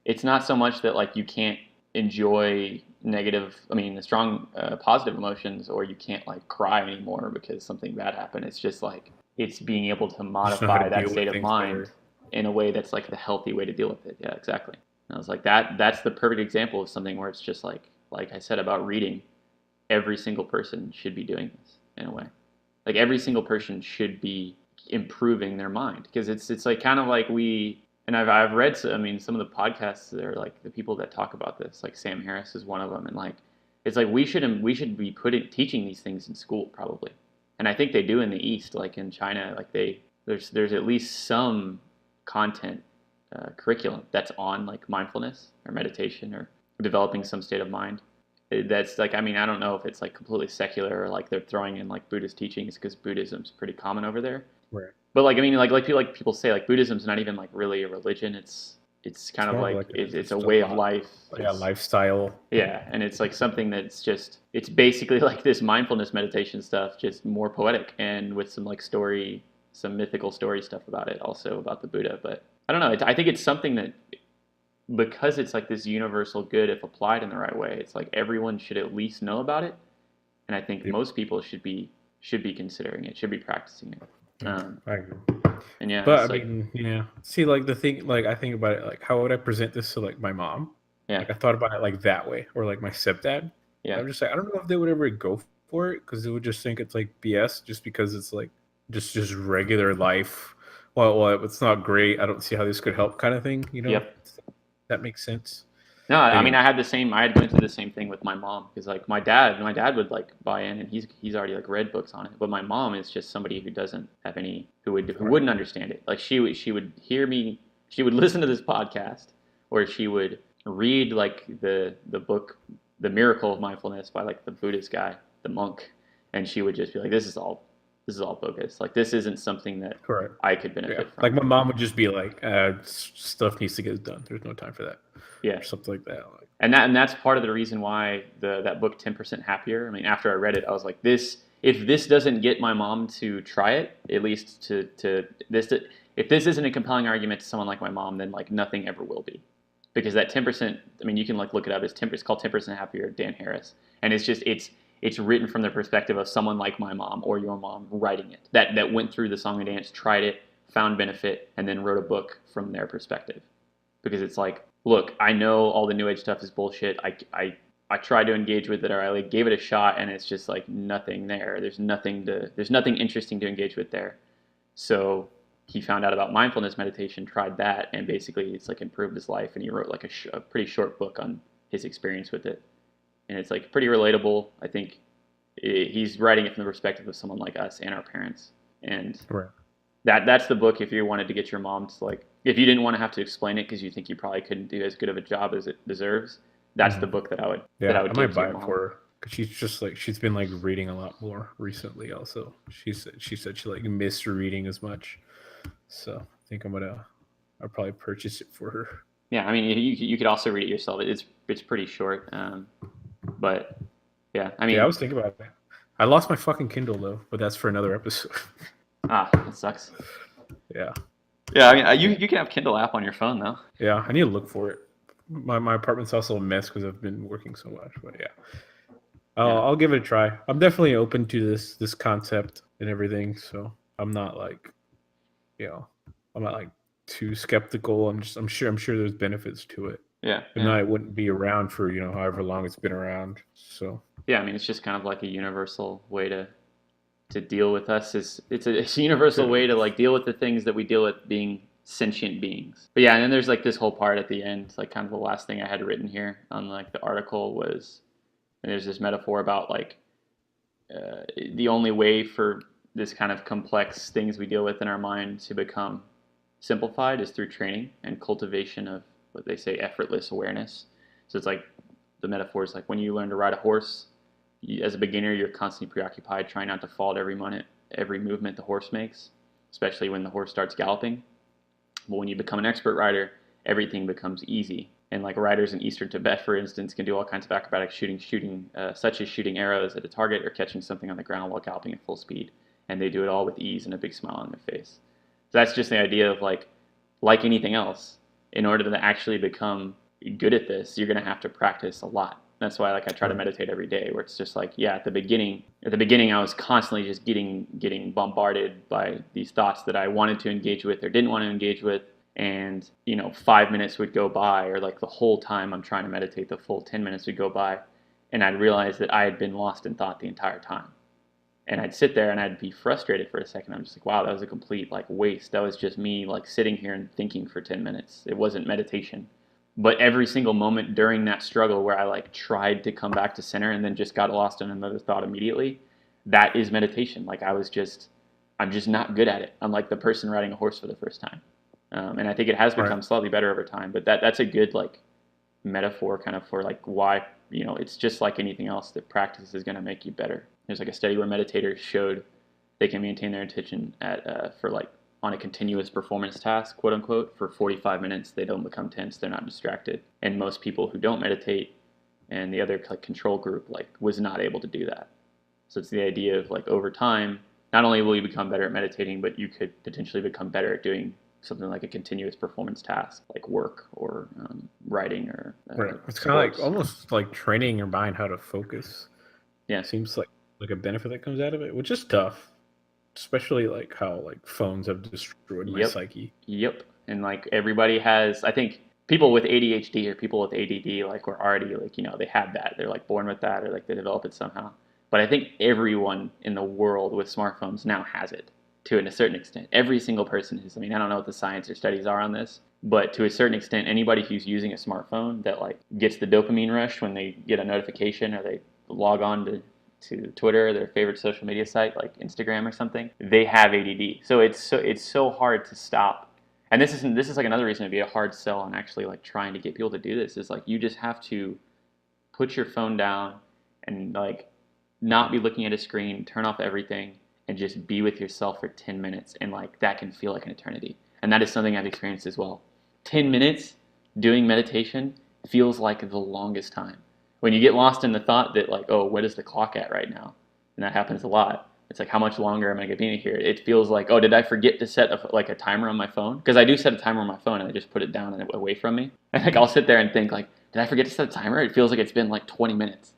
it's not so much that like you can't enjoy the strong positive emotions, or you can't like cry anymore because something bad happened. It's just like it's being able to Just know how to modify that deal state with of things mind better. in a way that's like the healthy way to deal with it. Yeah, exactly. And I was like, that's the perfect example of something where it's just like I said about reading, every single person should be doing this in a way. Like every single person should be improving their mind, because it's like kind of like and I've read I mean some of the podcasts that are like the people that talk about this, like Sam Harris is one of them, and like it's like we should be teaching these things in school probably. And I think they do in the East, like in China, like there's at least some content curriculum that's on like mindfulness or meditation or developing some state of mind. That's like, I mean, I don't know if it's like completely secular or like they're throwing in like Buddhist teachings, because Buddhism's pretty common over there. Right. But like, I mean, like people say, like Buddhism's not even like really a religion. It's kind of like it's a way of life. Yeah, lifestyle. Yeah, and it's like something that's just, it's basically like this mindfulness meditation stuff, just more poetic and with some like some mythical story stuff about it, also about the Buddha. But I don't know. I think it's something that, because it's like this universal good if applied in the right way, it's like everyone should at least know about it, and I think most people should be considering it, should be practicing it. I agree. And yeah, but I mean, yeah. See, like the thing, like I think about it, like how would I present this to like my mom? Yeah. Like I thought about it like that way, or like my stepdad. Yeah. I'm just like, I don't know if they would ever go for it, because they would just think it's like BS, just because it's like just regular life. Well, it's not great. I don't see how this could help, kind of thing. You know. Yep. That makes sense. No, I mean, I had gone through the same thing with my mom, because like my dad would like buy in, and he's already like read books on it. But my mom is just somebody who doesn't have any, who wouldn't understand it. Like she would hear me, she would listen to this podcast, or she would read like the book, The Miracle of Mindfulness by like the Buddhist guy, the monk, and she would just be like, this is all bogus. Like this isn't something that I could benefit from. Like my mom would just be like, stuff needs to get done. There's no time for that. Yeah. Or something like that. And that's part of the reason why that book 10% Happier. I mean, after I read it, I was like, if this doesn't get my mom to try it, at least if this isn't a compelling argument to someone like my mom, then like nothing ever will be. Because that 10%, I mean, you can like look it up. It's called 10% Happier, Dan Harris, and it's just it's written from the perspective of someone like my mom or your mom writing it, that went through the song and dance, tried it, found benefit, and then wrote a book from their perspective. Because it's like, look, I know all the new age stuff is bullshit. I tried to engage with it, or I like gave it a shot, and it's just like nothing there. There's nothing interesting to engage with there. So he found out about mindfulness meditation, tried that, and basically it's like improved his life, and he wrote like a pretty short book on his experience with it. And it's like pretty relatable. I think he's writing it from the perspective of someone like us and our parents. And that's the book if you wanted to get your mom to like, if you didn't want to have to explain it because you think you probably couldn't do as good of a job as it deserves, that's the book that I would I might buy it for her, because she's just like, she's been like reading a lot more recently also. She said she like missed reading as much. So I think I'll probably purchase it for her. Yeah, I mean, you could also read it yourself. It's pretty short. But yeah, I mean, I was thinking about that. I lost my fucking Kindle though, but that's for another episode. That sucks. Yeah. Yeah, I mean, you can have Kindle app on your phone though. Yeah, I need to look for it. My apartment's also a mess because I've been working so much. But yeah, I'll give it a try. I'm definitely open to this concept and everything. So I'm not like, I'm not like too skeptical. I'm sure there's benefits to it. Yeah. And it wouldn't be around for, however long it's been around. So yeah, I mean, it's just kind of like a universal way to deal with us. It's a universal way to like deal with the things that we deal with being sentient beings. But yeah, and then there's like this whole part at the end, like kind of the last thing I had written here on like the article was, and there's this metaphor about like the only way for this kind of complex things we deal with in our mind to become simplified is through training and cultivation of what they say effortless awareness. So it's like the metaphor is like when you learn to ride a horse, as a beginner, you're constantly preoccupied trying not to fall at every movement the horse makes, especially when the horse starts galloping. But when you become an expert rider, everything becomes easy. And like riders in Eastern Tibet, for instance, can do all kinds of acrobatic shooting, such as shooting arrows at a target or catching something on the ground while galloping at full speed. And they do it all with ease and a big smile on their face. So that's just the idea of like anything else, in order to actually become good at this, you're going to have to practice a lot. That's why like I try to meditate every day, where it's just like, at the beginning I was constantly just getting bombarded by these thoughts that I wanted to engage with or didn't want to engage with. And 5 minutes would go by, or like the whole time I'm trying to meditate, the full 10 minutes would go by, and I'd realize that I had been lost in thought the entire time. And I'd sit there and I'd be frustrated for a second. I'm just like, wow, that was a complete like waste. That was just me like sitting here and thinking for 10 minutes. It wasn't meditation. But every single moment during that struggle where I like tried to come back to center and then just got lost in another thought immediately, that is meditation. Like I'm just not good at it. I'm like the person riding a horse for the first time. And I think it has become slightly better over time, but that's a good like metaphor kind of for like why, it's just like anything else, that practice is going to make you better. There's like a study where meditators showed they can maintain their attention for like on a continuous performance task, quote unquote, for 45 minutes. They don't become tense. They're not distracted. And most people who don't meditate and the other like control group like was not able to do that. So it's the idea of like over time, not only will you become better at meditating, but you could potentially become better at doing something like a continuous performance task, like work or writing or It's kind of like almost like training your mind how to focus. Yeah, it seems like a benefit that comes out of it, which is tough, especially like how like phones have destroyed my psyche. Yep, and like everybody has, I think people with ADHD or people with ADD like were already like they had that, they're like born with that or like they develop it somehow. But I think everyone in the world with smartphones now has it. To a certain extent, every single person is. I mean, I don't know what the science or studies are on this, but to a certain extent, anybody who's using a smartphone that like gets the dopamine rush when they get a notification or they log on to Twitter, their favorite social media site like Instagram or something, they have ADD. So it's so hard to stop. And this is like another reason to be a hard sell on actually like trying to get people to do this, is like you just have to put your phone down and like not be looking at a screen, turn off everything, and just be with yourself for 10 minutes. And like that can feel like an eternity. And that is something I've experienced as well. 10 minutes doing meditation feels like the longest time. When you get lost in the thought that like, oh, what is the clock at right now? And that happens a lot. It's like, how much longer am I going to be here? It feels like, oh, did I forget to set a timer on my phone? Because I do set a timer on my phone and I just put it down and away from me. And like I'll sit there and think like, did I forget to set a timer? It feels like it's been like 20 minutes.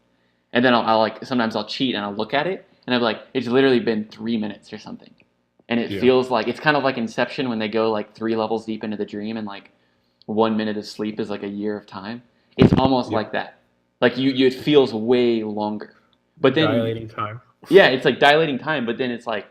And then I'll like, sometimes I'll cheat and I'll look at it and I'm like, it's literally been 3 minutes or something. And it feels like, it's kind of like Inception when they go like 3 levels deep into the dream and like 1 minute of sleep is like a year of time. It's almost like that. Like it feels way longer. But then dilating time. Yeah, it's like dilating time, but then it's like,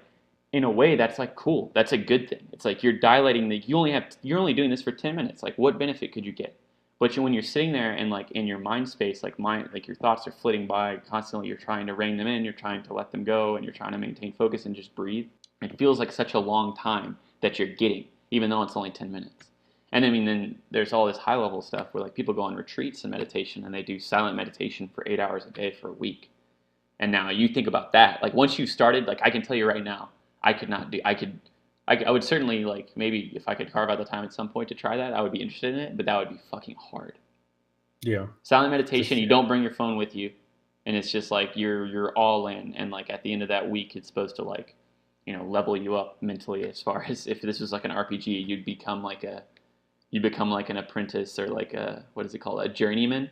in a way, that's like cool. That's a good thing. It's like you're dilating you're only doing this for 10 minutes. Like what benefit could you get? But when you're sitting there and like in your mind space, like your thoughts are flitting by constantly, you're trying to rein them in, you're trying to let them go, and you're trying to maintain focus and just breathe. It feels like such a long time that you're getting, even though it's only 10 minutes. And I mean, then there's all this high level stuff where like people go on retreats and meditation and they do silent meditation for 8 hours a day for a week. And now you think about that, like once you started, like I can tell you right now, I would certainly like, maybe if I could carve out the time at some point to try that, I would be interested in it, but that would be fucking hard. Yeah. Silent meditation, you don't bring your phone with you, and it's just like you're all in, and like at the end of that week, it's supposed to like, level you up mentally. As far as if this was like an RPG, you'd become like an apprentice or like what is it called, a journeyman.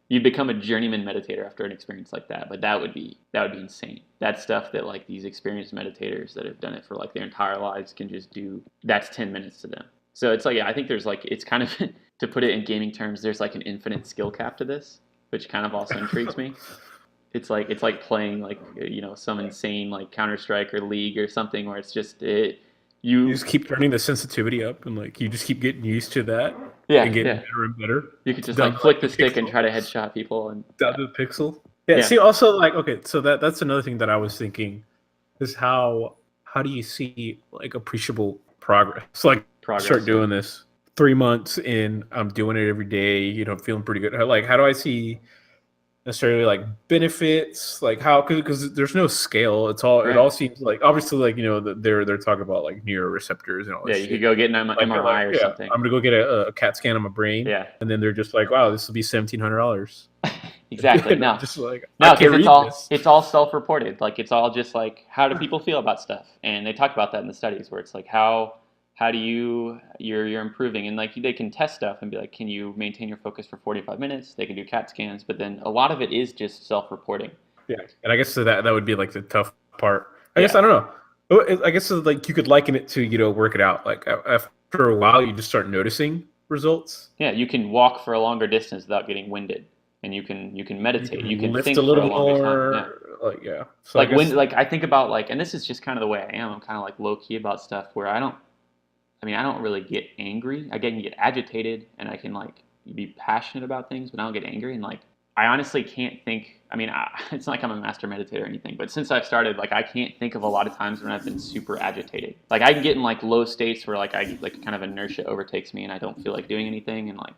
You'd become a journeyman meditator after an experience like that. But that would be insane. That's stuff that like these experienced meditators that have done it for like their entire lives can just do. That's 10 minutes to them. So it's like, I think there's like, it's kind of, to put it in gaming terms, there's like an infinite skill cap to this, which kind of also intrigues me. It's like playing like, some insane like Counter-Strike or League or something where it's just, you just keep turning the sensitivity up and like you just keep getting used to that. Yeah, and getting better and better. You could just like flick the stick and try to headshot people and down to the pixel. Yeah. See, also like, okay, so that's another thing that I was thinking is how do you see like appreciable progress? So like start doing this 3 months in, I'm doing it every day, feeling pretty good. Like how do I see necessarily like benefits, like how, because there's no scale. It's all, it all seems like, obviously like, they're talking about like neuroreceptors and all that. Yeah, you could go get an MRI or something. I'm gonna go get a CAT scan on my brain. Yeah. And then they're just like, wow, this will be $1,700. Exactly. No, just like, because it's all self-reported. Like it's all just like, how do people feel about stuff? And they talk about that in the studies where it's like, how do you're improving, and like they can test stuff and be like, can you maintain your focus for 45 minutes? They can do CAT scans, but then a lot of it is just self-reporting. Yeah, and I guess so that would be like the tough part. I guess I don't know. I guess like you could liken it to work it out. Like after a while, you just start noticing results. Yeah, you can walk for a longer distance without getting winded, and you can meditate. You can Lift think a for a little longer time. Yeah. more. Like, yeah. So Like I guess, when, like I think about like, and this is just kind of the way I am. I'm kind of like low key about stuff where I don't really get angry. I can get agitated, and I can like be passionate about things, but I don't get angry. And like, I honestly can't think. It's not like I'm a master meditator or anything, but since I've started, like, I can't think of a lot of times when I've been super agitated. Like, I can get in like low states where like I like kind of inertia overtakes me, and I don't feel like doing anything, and like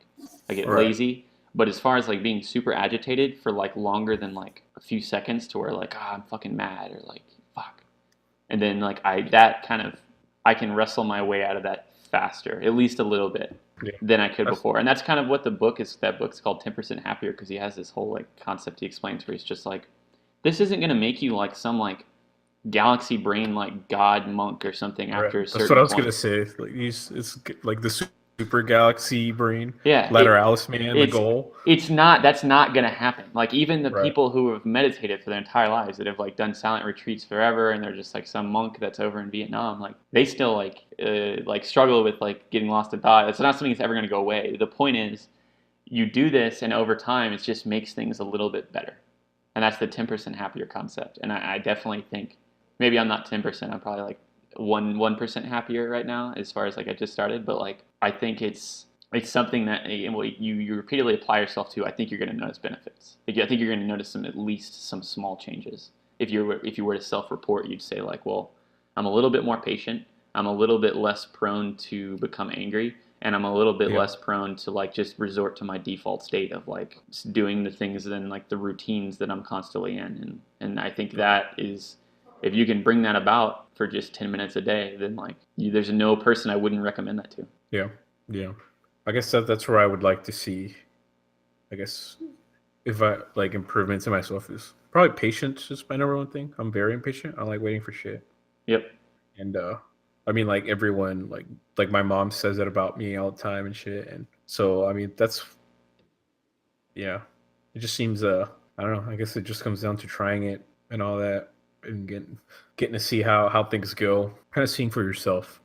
I get lazy. But as far as like being super agitated for like longer than like a few seconds to where like, I'm fucking mad or like fuck, and then like I can wrestle my way out of that faster, at least a little bit, than I could before. And that's kind of what the book is. That book's called 10% Happier, because he has this whole like concept he explains where he's just like, this isn't going to make you like some like galaxy brain like god monk or something after a certain That's what I was point. gonna say. Like it's like the super galaxy brain. Yeah, Lateralis man, the goal. That's not gonna happen. Like even the people who have meditated for their entire lives, that have like done silent retreats forever, and they're just like some monk that's over in Vietnam, like they still like struggle with like getting lost in thought. It's not something that's ever gonna go away. The point is, you do this, and over time, it just makes things a little bit better. And that's the 10% happier concept. And I definitely think, maybe I'm not 10%, I'm probably like 1% happier right now as far as like I just started, but like I think it's something that you repeatedly apply yourself to. I think you're going to notice benefits. I think you're going to notice at least some small changes. If you were to self-report, you'd say like, well, I'm a little bit more patient, I'm a little bit less prone to become angry, and I'm a little bit less prone to like just resort to my default state of like doing the things and like the routines that I'm constantly in. And I think that is, if you can bring that about for just 10 minutes a day, then like there's no person I wouldn't recommend that to. Yeah. I guess that's where I would like to see, I guess, if I like improvements in myself, is probably patience is my number one thing. I'm very impatient. I like waiting for shit. Yep. And I mean, like everyone, like my mom says that about me all the time and shit. And so, I mean, that's, yeah, it just seems, I don't know. I guess it just comes down to trying it and all that, and getting to see how things go, kind of seeing for yourself.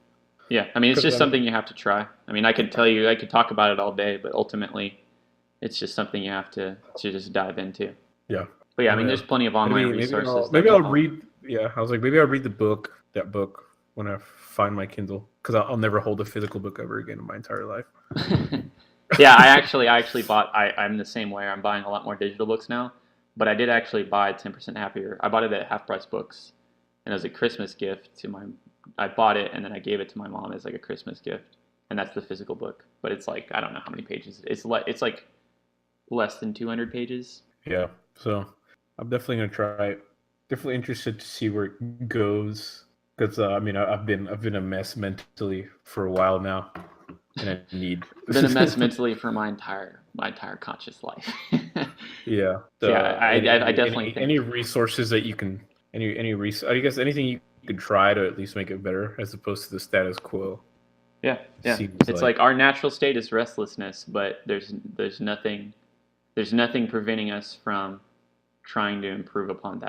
Yeah, I mean, it's just something you have to try. I mean, I could talk about it all day, but ultimately, it's just something you have to just dive into. Yeah. But yeah, I mean, there's plenty of online resources. Maybe I'll read. Yeah, I was like, maybe I'll read that book when I find my Kindle, because I'll never hold a physical book ever again in my entire life. Yeah, I actually bought. I'm the same way. I'm buying a lot more digital books now, but I did actually buy 10% Happier. I bought it at Half Price Books, and it was a Christmas gift to my. I bought it and then I gave it to my mom as like a Christmas gift, and that's the physical book. But it's like, I don't know how many pages. It's like less than 200 pages. Yeah, so I'm definitely gonna try it. Definitely interested to see where it goes, because I mean, I've been a mess mentally for a while now, and I need been a mess mentally for my entire conscious life. Yeah. I definitely think any resources that you can, I guess anything you could try to at least make it better, as opposed to the status quo. Yeah. It's like our natural state is restlessness, but there's nothing preventing us from trying to improve upon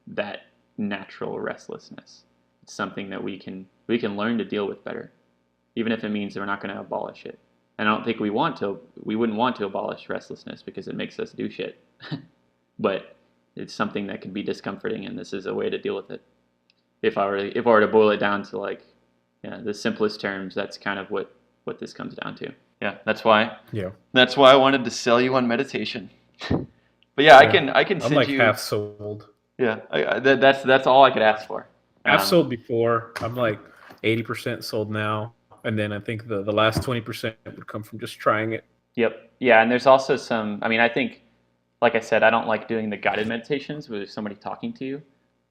that natural restlessness. It's something that we can learn to deal with better, even if it means that we're not going to abolish it. And I don't think we wouldn't want to abolish restlessness, because it makes us do shit. But it's something that can be discomforting, and this is a way to deal with it. If I were to boil it down to like, the simplest terms, that's kind of what this comes down to. Yeah, that's why I wanted to sell you on meditation. But yeah, I can I'm send like you half sold. Yeah, that's all I could ask for. Half sold before. I'm like 80% sold now, and then I think the last 20% would come from just trying it. Yep. Yeah, and there's also some. I mean, I think, like I said, I don't like doing the guided meditations where there's somebody talking to you,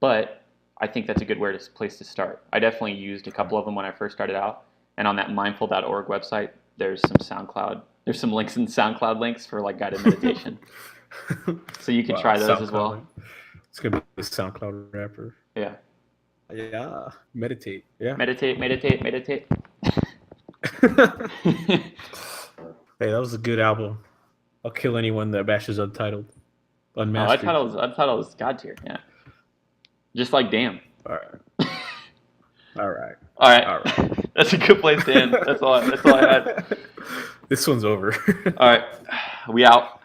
but I think that's a good place to start. I definitely used a couple of them when I first started out, and on that mindful.org website, there's some links in SoundCloud links for like guided meditation. So you can try those as well. It's gonna be a SoundCloud rapper. Yeah. Yeah. Meditate. Yeah. Meditate. Hey, that was a good album. I'll kill anyone that bashes Untitled. Unmastered. Untitled is God tier. Yeah. Just like Damn. All right. All right. All right. All right. That's a good place to end. That's all I had. This one's over. All right. We out.